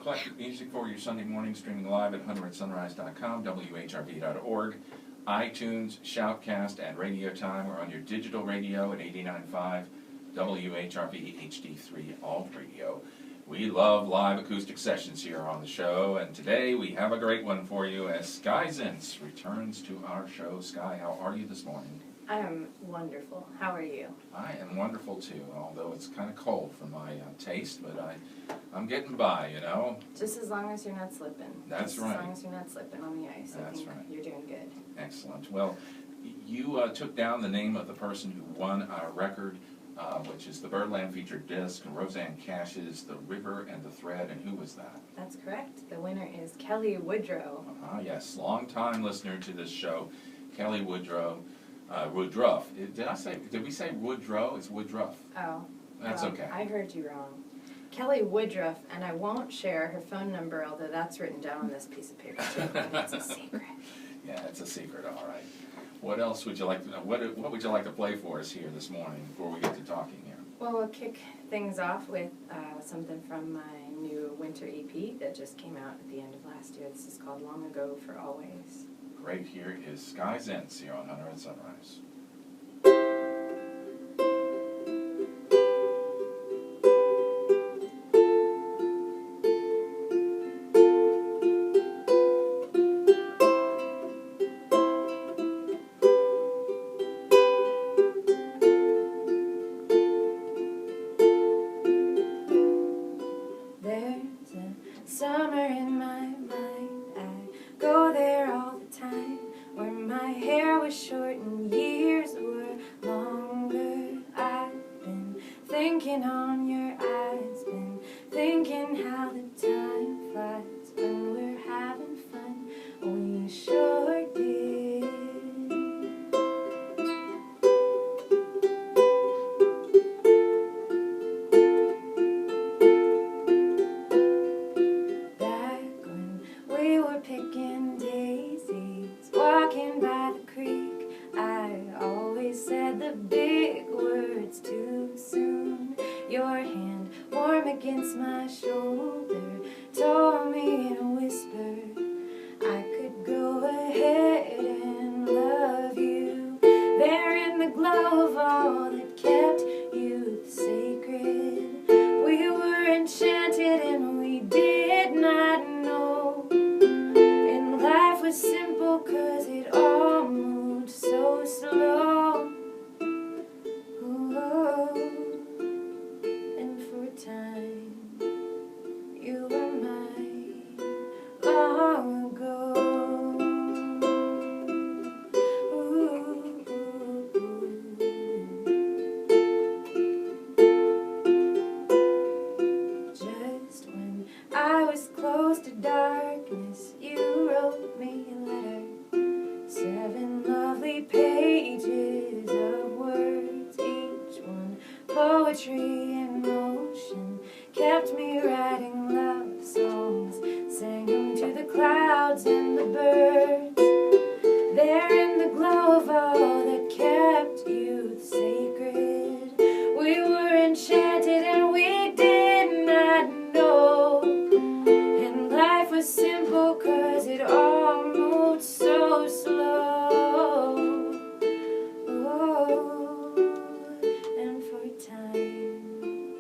eclectic music for your Sunday morning, streaming live at hunteratsunrise.com, WHRV.org, iTunes, Shoutcast, and Radio Time. We're on your digital radio at 89.5, WHRV HD3 Alt Radio. We love live acoustic sessions here on the show, and today we have a great one for you as Skye Zentz returns to our show. Skye, how are you this morning? I am wonderful. How are you? I am wonderful too, although it's kind of cold for my taste, but I'm getting by, you know. Just as long as you're not slipping. That's Just right. As long as you're not slipping on the ice. That's right. You're doing good. Excellent. Well, you took down the name of the person who won our record, which is the Birdland featured disc, Roseanne Cash's The River and the Thread, and who was that? That's correct. The winner is Kelly Woodrow. Yes, long-time listener to this show, Kelly Woodrow. Woodruff. Did we say Woodrow? It's Woodruff. Oh. That's okay. I heard you wrong. Kelly Woodruff, and I won't share her phone number, although that's written down on this piece of paper too. It's a secret. Yeah, it's a secret, all right. What else would you like to know? What would you like to play for us here this morning before we get to talking here? Well, we'll kick things off with something from my new winter EP that just came out at the end of last year. This is called Long Ago for Always. Great, here is Skye Zentz here on Hunter at Sunrise. There's a summer in my mind, I go there all the time, where my hair was short and years were longer. I've been thinking on your eyes, been thinking how the time flies when we're having fun. We sure did. Back when we were picking daisies, walking by the creek, I always said the big words too soon. Your hand warm against my shoulder told me in a whisper I could go ahead and love you. There in the glow of all that kept youth sacred, we were enchanted and we did not know. And life was simple 'cause it all moved so slow. Oh, and for a time you were mine long ago. Ooh. Just when I was close to darkness, you wrote me a letter. 7 lovely pages of words, each one poetry in motion, kept me writing love songs, sang them to the clouds and the birds. There in the glow of all that kept youth sacred, we were enchanted and we did not know. And life was simple 'cause it all moved so slow. Oh, and for a time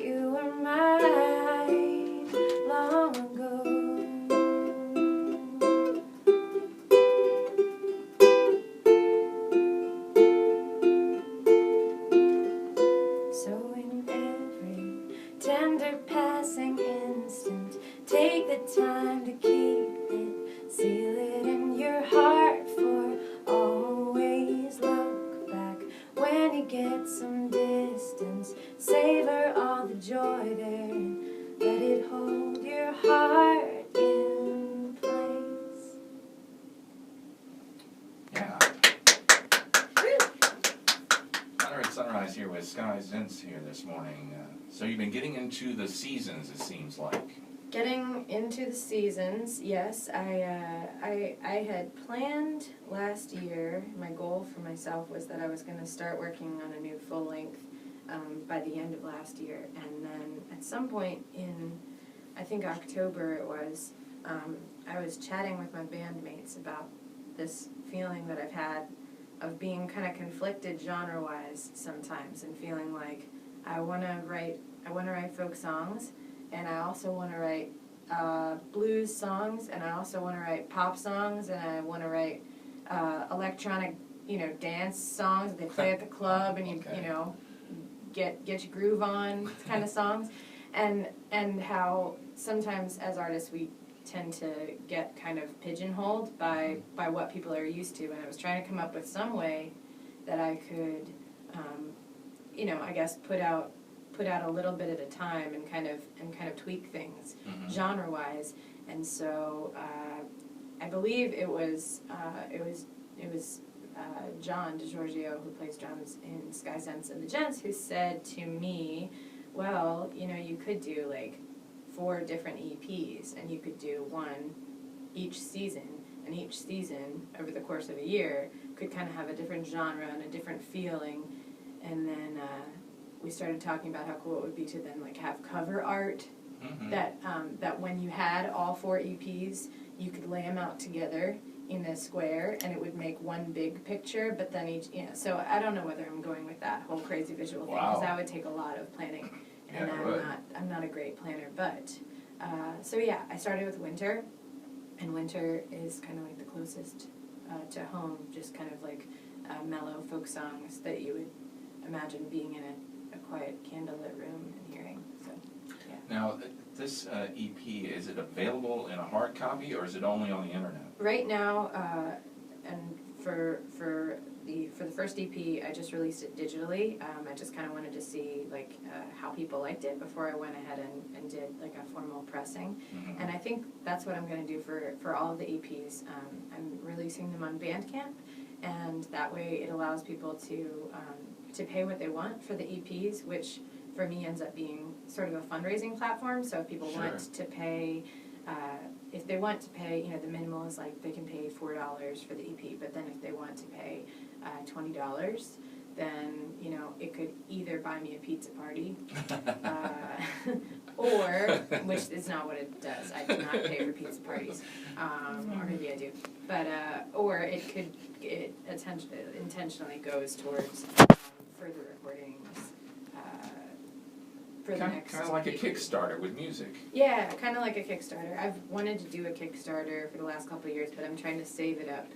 you were mine long ago. So in every tender passing instant, take the time to keep it, seal it in your heart for always. Look back when you get some distance, savor all the joy there, and let it hold your heart in place. Yeah. Hunter at Sunrise here with Skye Zentz here this morning. So you've been getting into the seasons, it seems like. Getting into the seasons, yes. I had planned last year, my goal for myself was that I was going to start working on a new full-length by the end of last year. And then at some point in I think October it was, I was chatting with my bandmates about this feeling that I've had of being kind of conflicted genre-wise sometimes, and feeling like I want to write folk songs, and I also want to write blues songs, and I also want to write pop songs, and I want to write electronic, dance songs that they play at the club, and get your groove on kind of songs, and how sometimes as artists we tend to get kind of pigeonholed by what people are used to, and I was trying to come up with some way that I could, I guess put out a little bit at a time and kind of tweak things genre-wise, and so I believe it was John DiGiorgio, who plays drums in Skye Zentz and the Gents, who said to me, well, you could do like 4 different EPs, and you could do one each season, and each season over the course of a year could kind of have a different genre and a different feeling. And then we started talking about how cool it would be to then like have cover art that when you had all 4 EPs, you could lay them out together in a square, and it would make one big picture, but then each, so I don't know whether I'm going with that whole crazy visual thing, because that would take a lot of planning, and I'm not a great planner, but, so yeah, I started with winter, and winter is kind of like the closest to home, just kind of like mellow folk songs that you would imagine being in a quiet candlelit room and hearing, so, yeah. Now, this EP, is it available in a hard copy, or is it only on the internet? Right now, and for the first EP, I just released it digitally. I just kind of wanted to see like how people liked it before I went ahead and did like a formal pressing. And I think that's what I'm going to do for all of the EPs. I'm releasing them on Bandcamp, and that way it allows people to pay what they want for the EPs, which for me ends up being sort of a fundraising platform. So if people want to pay, if they want to pay, the minimal is like they can pay $4 for the EP, but then if they want to pay $20, then, it could either buy me a pizza party, or, which is not what it does, I do not pay for pizza parties, or maybe I do, but, or it intentionally goes towards further recordings, for the next kind of like a EP. Kickstarter with music. Yeah, kind of like a Kickstarter. I've wanted to do a Kickstarter for the last couple of years, but I'm trying to save it up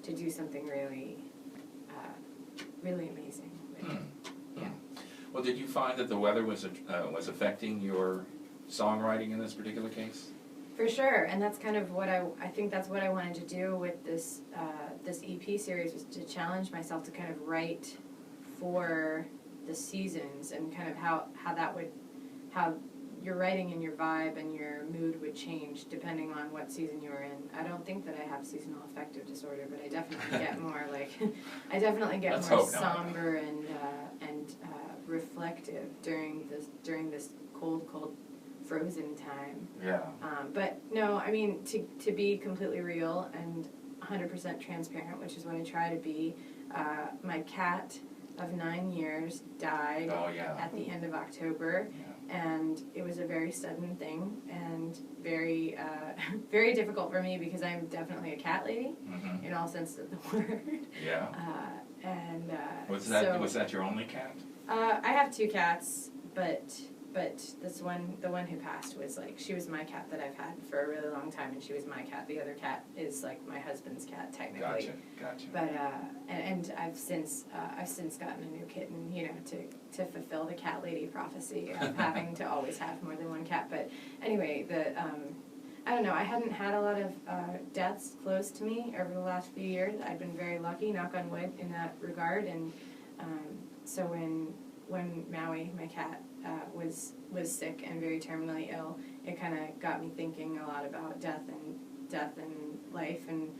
to do something really, really amazing. Yeah. Well, did you find that the weather was affecting your songwriting in this particular case? For sure, and that's kind of what I think that's what I wanted to do with this this EP series, was to challenge myself to kind of write for the seasons, and kind of how your writing and your vibe and your mood would change depending on what season you were in. I don't think that I have seasonal affective disorder, but I definitely get more like Let's more hope not. somber and reflective during this cold frozen time. Yeah. But no, I mean, to be completely real and 100% transparent, which is what I try to be, my cat of 9 years died at the end of October, and it was a very sudden thing, and very very difficult for me, because I'm definitely a cat lady in all senses of the word. Yeah. Was So, that your only cat? I have 2 cats, but this one, the one who passed, was like, she was my cat that I've had for a really long time, and she was my cat. The other cat is like my husband's cat, technically. Gotcha. But and I've since gotten a new kitten, to fulfill the cat lady prophecy of having to always have more than one cat. But anyway, I don't know, I hadn't had a lot of deaths close to me over the last few years. I've been very lucky, knock on wood, in that regard, and so when Maui, my cat, was sick and very terminally ill, it kind of got me thinking a lot about death and life and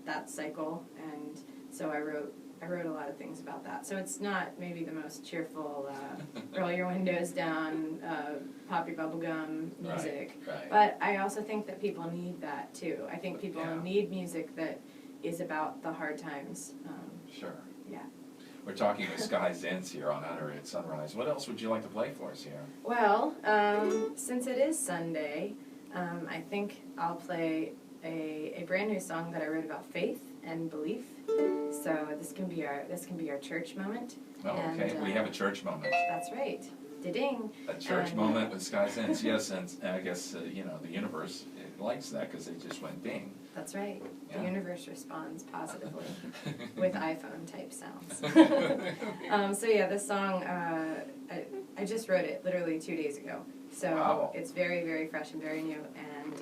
that cycle, and so I wrote a lot of things about that. So it's not maybe the most cheerful, roll your windows down, pop your bubble gum music, right. But I also think that people need that too. I think people need music that is about the hard times. Sure. Yeah. We're talking with Skye Zentz here on Honor at Sunrise. What else would you like to play for us here? Well, since it is Sunday, I think I'll play a brand new song that I wrote about faith and belief. So this can be our church moment. Oh, okay. We have a church moment. That's right. Ding. A church moment with Skye Zentz. Yes, and I guess the universe likes that because they just went ding. That's right. Yeah. The universe responds positively with iPhone type sounds. So yeah, this song I just wrote it literally 2 days ago. So wow. It's very, very fresh and very new, and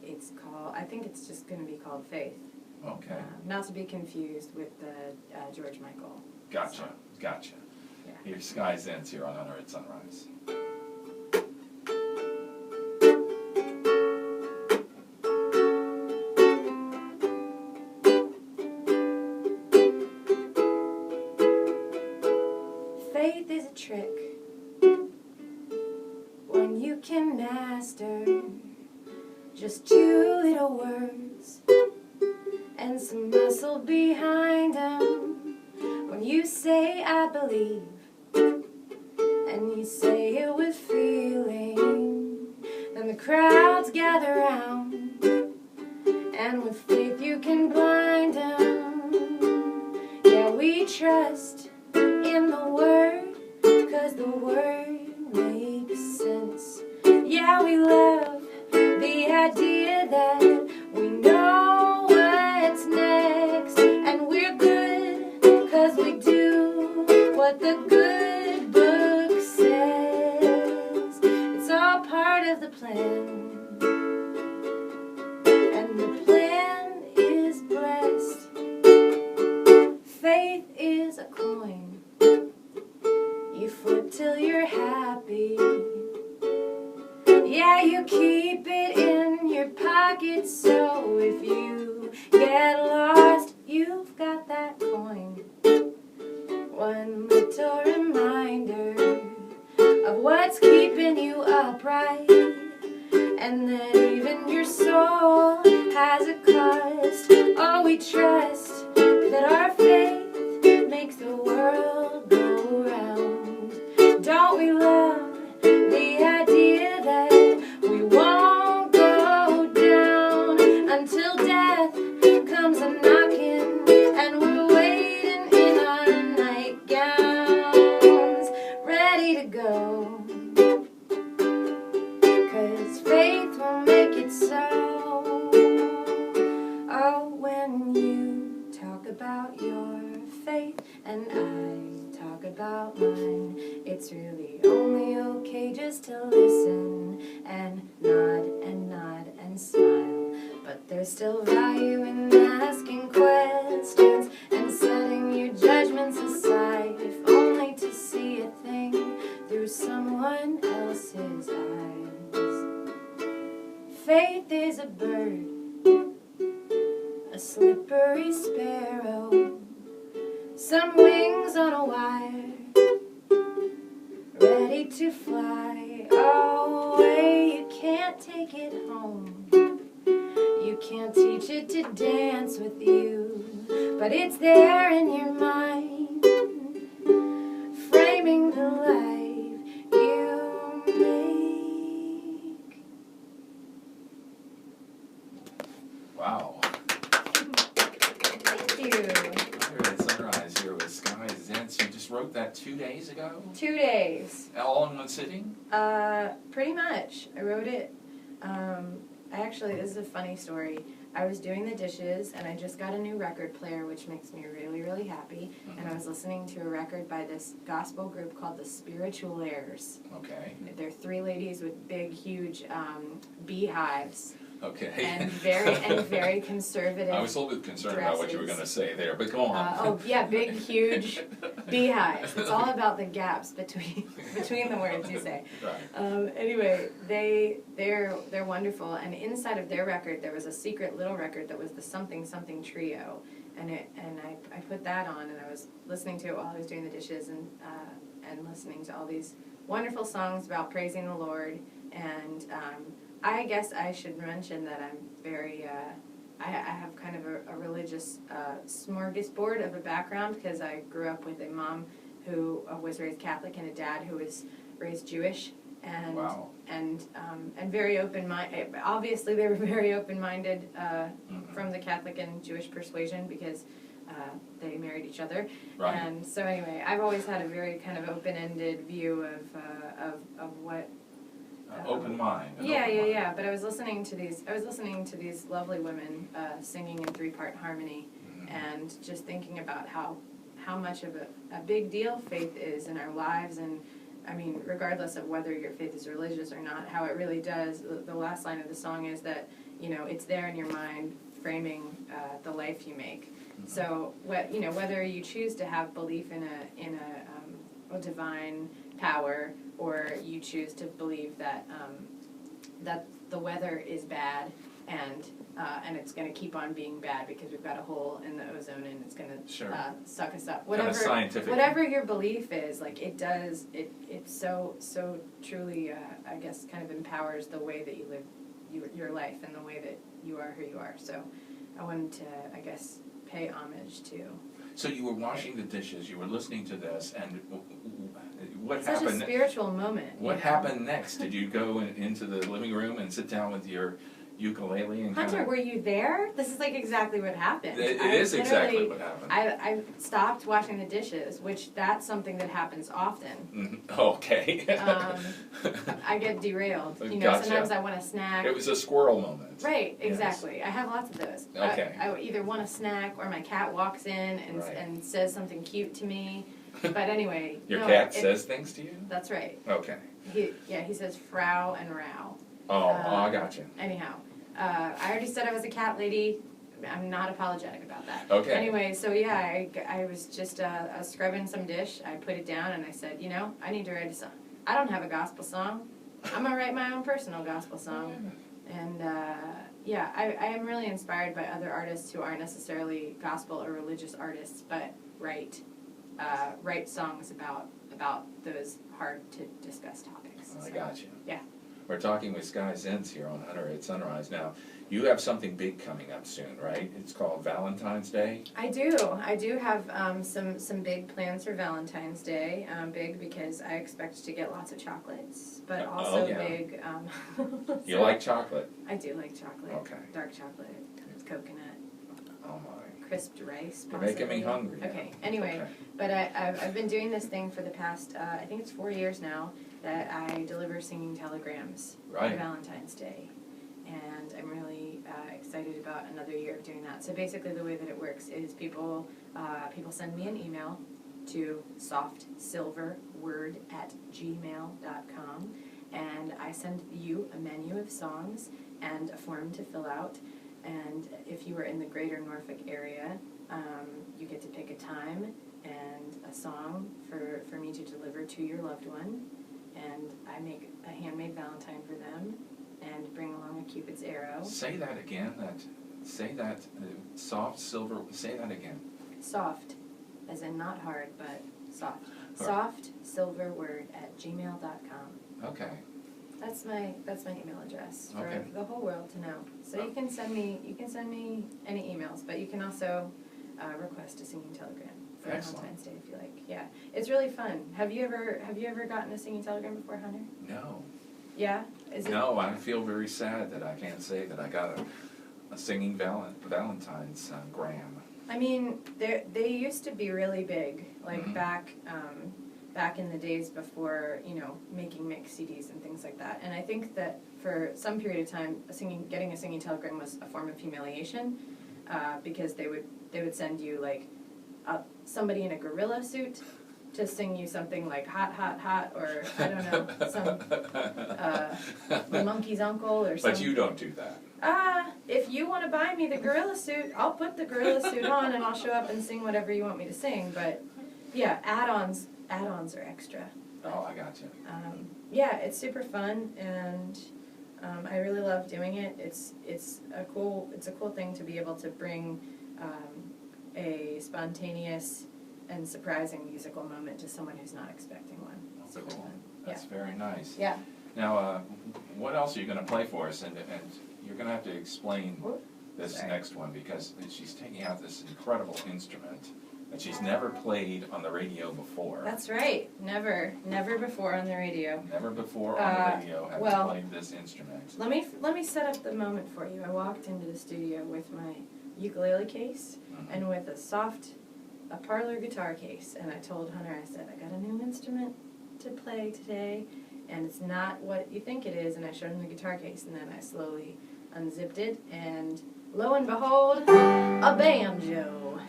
it's called. I think it's just going to be called Faith. Okay. Not to be confused with the George Michael. Gotcha. Song. Gotcha. Yeah. Here's Skye Zentz here on Honor at Sunrise. Faith is a trick when you can master just 2 little words and some muscle behind them. When you say I believe and you say it with feeling, then the crowds gather round, and with faith you can blind them. Yeah, we trust in the word, 'cause the word makes sense. Yeah, we love the idea that we know what's next, and we're good 'cause we do what the good book says. It's all part of the plan, and the plan is blessed. Faith is a coin you flip till you're happy. Yeah, you keep it in your pocket, so if you get lost, you've got that coin. One little reminder of what's keeping you upright, and that even your soul has a cost. Oh, we trust that our faith makes the world go round. Don't we love the idea that we won't go down until death comes a-knocking, and we're waiting in our nightgowns, ready to go, 'cause faith will make it so. Oh, when you talk about your faith and I talk about mine, it's really only okay just to listen and nod and smile. But there's still value in asking questions and setting your judgments aside, if only to see a thing through someone else's eyes. Faith is a bird, a slippery sparrow, some wings on a wire, ready to fly away. You can't take it home, you can't teach it to dance with you, but it's there in your mind, framing the life you make. Wow. Thank you. Here at Sunrise here with Skye Zentz. You just wrote that 2 days ago? 2 days. All in one sitting? Pretty much. I wrote it, this is a funny story. I was doing the dishes, and I just got a new record player, which makes me really, really happy. Mm-hmm. And I was listening to a record by this gospel group called the Spiritualers. Okay. They're 3 ladies with big, huge beehives. Okay. And very conservative. I was a little bit concerned about what you were going to say there, but go on. Big, huge beehives. It's all about the gaps between the words you say. Right. Anyway, they're wonderful, and inside of their record there was a secret little record that was the Something Something Trio, and I put that on, and I was listening to it while I was doing the dishes, and listening to all these wonderful songs about praising the Lord, and I guess I should mention that I'm very I have kind of a religious smorgasbord of a background because I grew up with a mom who was raised Catholic and a dad who was raised Jewish, and Wow. and very open-minded. Obviously, they were very open-minded from the Catholic and Jewish persuasion because they married each other. Right. And so anyway, I've always had a very kind of open-ended view of what. Open mind. Yeah. But I was listening to these lovely women singing in three-part harmony, and just thinking about how much of a big deal faith is in our lives, and I mean, regardless of whether your faith is religious or not, how it really does. The last line of the song is that, you know, it's there in your mind, framing the life you make. So whether you choose to have belief in a divine power, or you choose to believe that that the weather is bad and it's going to keep on being bad because we've got a hole in the ozone and it's going to suck us up. Whatever your belief is, like it so truly, I guess, kind of empowers the way that you live your life and the way that you are who you are. So I wanted to, I guess, pay homage to. So you were washing the dishes, you were listening to this, and what happened? Such a spiritual moment. What happened next? Did you go into the living room and sit down with your ukulele and Hunter, were you there? This is like exactly what happened. It is exactly what happened. I stopped washing the dishes, which that's something that happens often. Okay. I get derailed. You know, Gotcha. Sometimes I want a snack. It was a squirrel moment. Right, exactly. Yes. I have lots of those. Okay. I either want a snack or my cat walks in and says something cute to me. But anyway. Your cat says things to you? That's right. Okay. He says Frau and Rau. I got you. Anyhow. I already said I was a cat lady. I'm not apologetic about that. Okay. Anyway, so yeah, I was just scrubbing some dish. I put it down and I said, you know, I need to write a song. I don't have a gospel song. I'm going to write my own personal gospel song. And yeah, I am really inspired by other artists who aren't necessarily gospel or religious artists, but write songs about those hard to discuss topics. I got you. Yeah. We're talking with Skye Zentz here on Hunter at Sunrise. Now, you have something big coming up soon, right? It's called Valentine's Day. I do have some big plans for Valentine's Day. Big because I expect to get lots of chocolates, but also big. You like chocolate? I do like chocolate. Okay. Dark chocolate with coconut. Oh my. Crisped rice. You're making me hungry. Okay. Anyway, but I've been doing this thing for the past I think it's 4 years now, that I deliver singing telegrams for Valentine's Day. And I'm really excited about another year of doing that. So basically the way that it works is people send me an email to softsilverword@gmail.com, and I send you a menu of songs and a form to fill out. And if you are in the greater Norfolk area, you get to pick a time and a song for me to deliver to your loved one. And I make a handmade Valentine for them and bring along a Cupid's arrow. Say that again. Soft silver. Say that again. Soft, as in not hard, but soft. Softsilverword@gmail.com. Okay. That's my email address for the whole world to know. So you can send me any emails, but you can also request a singing telegram for Valentine's Day if you like. Yeah, it's really fun. Have you ever gotten a singing telegram before, Hunter? No. Yeah? Is it? No, I feel very sad that I can't say that I got a singing Valentine's gram. I mean, they used to be really big, like back in the days before, you know, making mix CDs and things like that. And I think that for some period of time, getting a singing telegram was a form of humiliation, because they would send you like somebody in a gorilla suit to sing you something like hot, hot, hot, or I don't know, the monkey's uncle or something. But you don't do that. If you want to buy me the gorilla suit, I'll put the gorilla suit on and I'll show up and sing whatever you want me to sing. But yeah, add-ons are extra. Oh, I got you. Yeah, it's super fun, and I really love doing it. It's a cool thing to be able to bring a spontaneous and surprising musical moment to someone who's not expecting one. That's super cool. fun. That's very nice. Yeah. Now, what else are you going to play for us? And you're going to have to explain this Sorry. next one, because she's taking out this incredible instrument that she's never played on the radio before. That's right. Never before on the radio. Never before on the radio have you played this instrument. Let me set up the moment for you. I walked into the studio with my ukulele case and with a parlor guitar case, and I told Hunter, I said, I got a new instrument to play today, and it's not what you think it is, and I showed him the guitar case, and then I slowly unzipped it, and lo and behold, a banjo.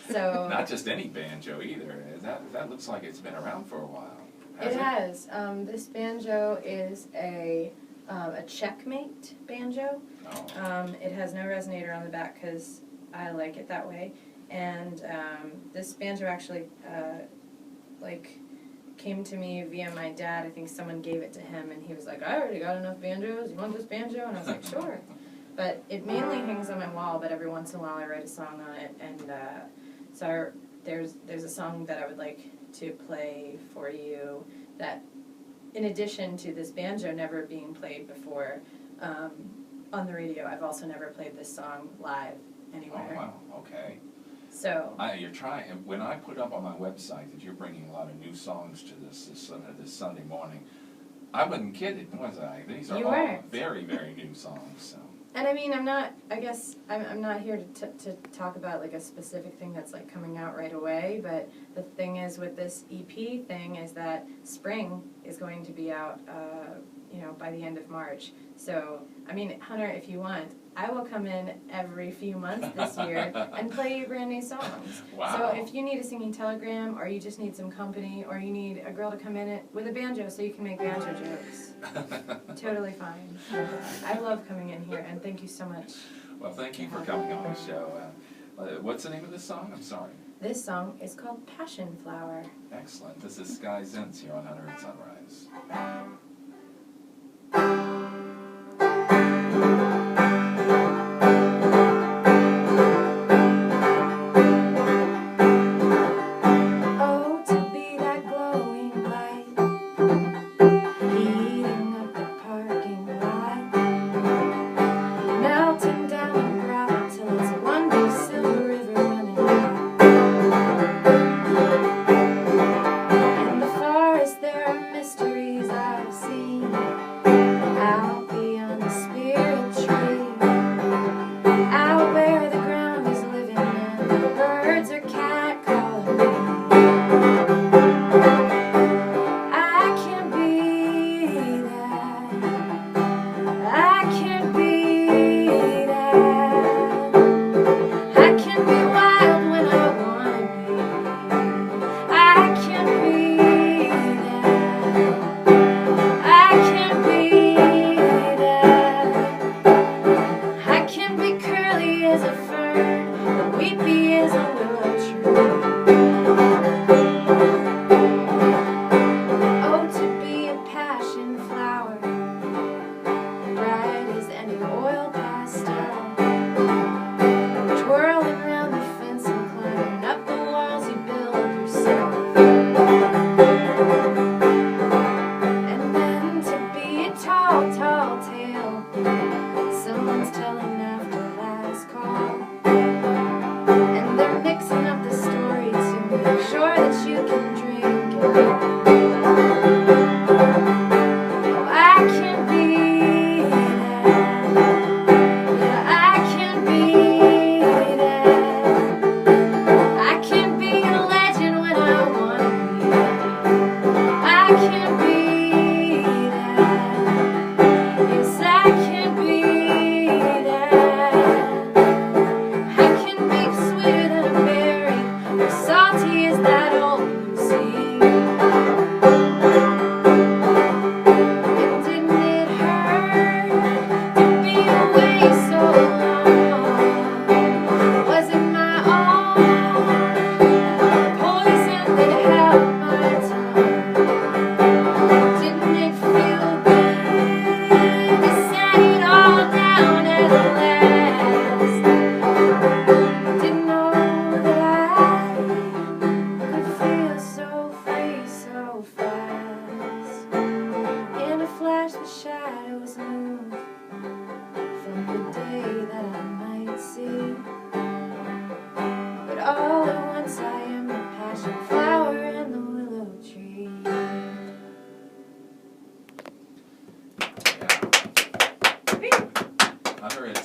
So not just any banjo either. That looks like it's been around for a while. It has. This banjo is a checkmate banjo. Oh. It has no resonator on the back because I like it that way. And this banjo actually came to me via my dad. I think someone gave it to him, and he was like, I already got enough banjos. You want this banjo? And I was like, sure. But it mainly hangs on my wall, but every once in a while I write a song on it. And so there's a song that I would like to play for you that, in addition to this banjo never being played before on the radio, I've also never played this song live anywhere. Oh, wow, okay. So You're trying. When I put up on my website that you're bringing a lot of new songs to this Sunday morning, I wasn't kidding, was I? These are all very, very new songs. So. And I mean, I'm not here to talk about like a specific thing that's like coming out right away, but the thing is with this EP thing is that spring is going to be out, by the end of March. So, I mean, Hunter, if you want, I will come in every few months this year and play you brand new songs. Wow. So if you need a singing telegram, or you just need some company, or you need a girl to come in with a banjo so you can make banjo jokes, totally fine. I love coming in here, and thank you so much. Well, thank you for coming on the show. What's the name of this song? I'm sorry. This song is called Passion Flower. Excellent. This is Skye Zentz here on Hunter and Sunrise. Oh, to be that glowing light, heating up the parking lot, melting down the crowd till it's one big silver river running out. In the forest there are mysteries I've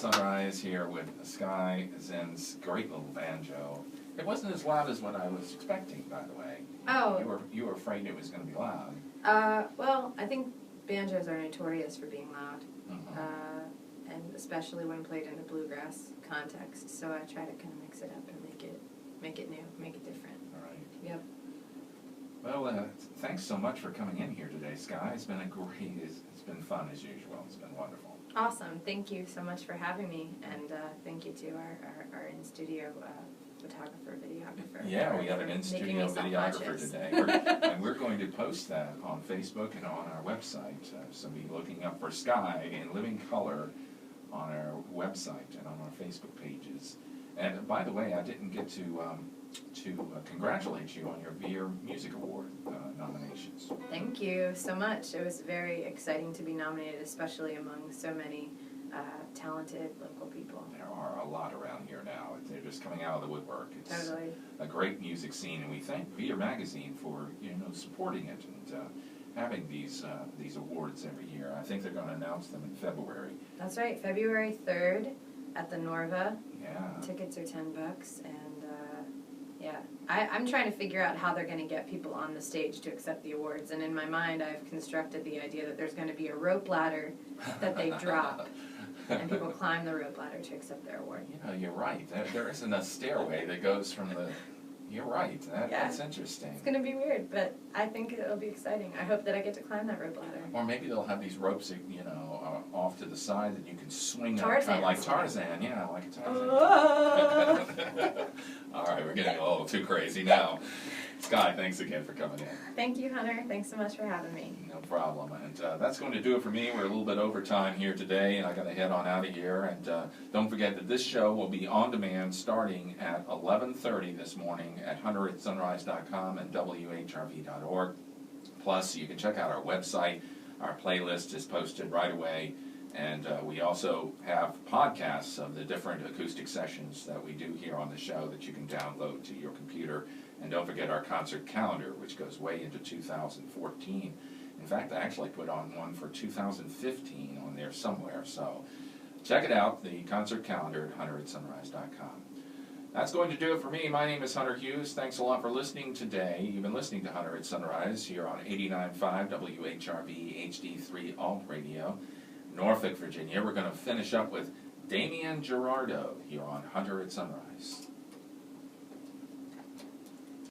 Sunrise here with Skye Zentz, great little banjo. It wasn't as loud as what I was expecting, by the way. Oh. You were afraid it was going to be loud. Well, I think banjos are notorious for being loud, and especially when played in a bluegrass context. So I try to kind of mix it up and make it new, make it different. All right. Yep. Well, thanks so much for coming in here today, Skye. It's been it's been fun as usual. It's been wonderful. Awesome. Thank you so much for having me, and thank you to our in-studio photographer, videographer. Yeah, we got an in-studio videographer today. And we're going to post that on Facebook and on our website. So be looking up for Skye in living color on our website and on our Facebook pages. And by the way, I didn't get to congratulate you on your Veer Music Award nominations. Thank you so much. It was very exciting to be nominated, especially among so many talented local people. There are a lot around here now. They're just coming out of the woodwork. It's Totally. a great music scene, and we thank Veer Magazine for supporting it and having these awards every year. I think they're going to announce them in February. That's right, February 3rd at the Norva. Yeah. Tickets are $10, and yeah, I'm trying to figure out how they're going to get people on the stage to accept the awards. And in my mind, I've constructed the idea that there's going to be a rope ladder that they drop, and people climb the rope ladder to accept their award. You're right. There isn't a stairway that goes from the... You're right. That's interesting. It's going to be weird, but I think it'll be exciting. I hope that I get to climb that rope ladder. Or maybe they'll have these ropes, off to the side that you can swing up, Tarzan. kind of like Tarzan. Yeah, like a Tarzan. All right, we're getting a little too crazy now. Skye, thanks again for coming in. Thank you, Hunter. Thanks so much for having me. No problem. And that's going to do it for me. We're a little bit over time here today, and I got to head on out of here. And don't forget that this show will be on demand starting at 11:30 this morning at hunteratsunrise.com and whrv.org. Plus, you can check out our website. Our playlist is posted right away. And we also have podcasts of the different acoustic sessions that we do here on the show that you can download to your computer. And don't forget our concert calendar, which goes way into 2014. In fact, I actually put on one for 2015 on there somewhere. So check it out, the concert calendar at hunteratsunrise.com. That's going to do it for me. My name is Hunter Hughes. Thanks a lot for listening today. You've been listening to Hunter at Sunrise here on 89.5 WHRV HD3 Alt Radio, Norfolk, Virginia. We're going to finish up with Damian Gerardo here on Hunter at Sunrise.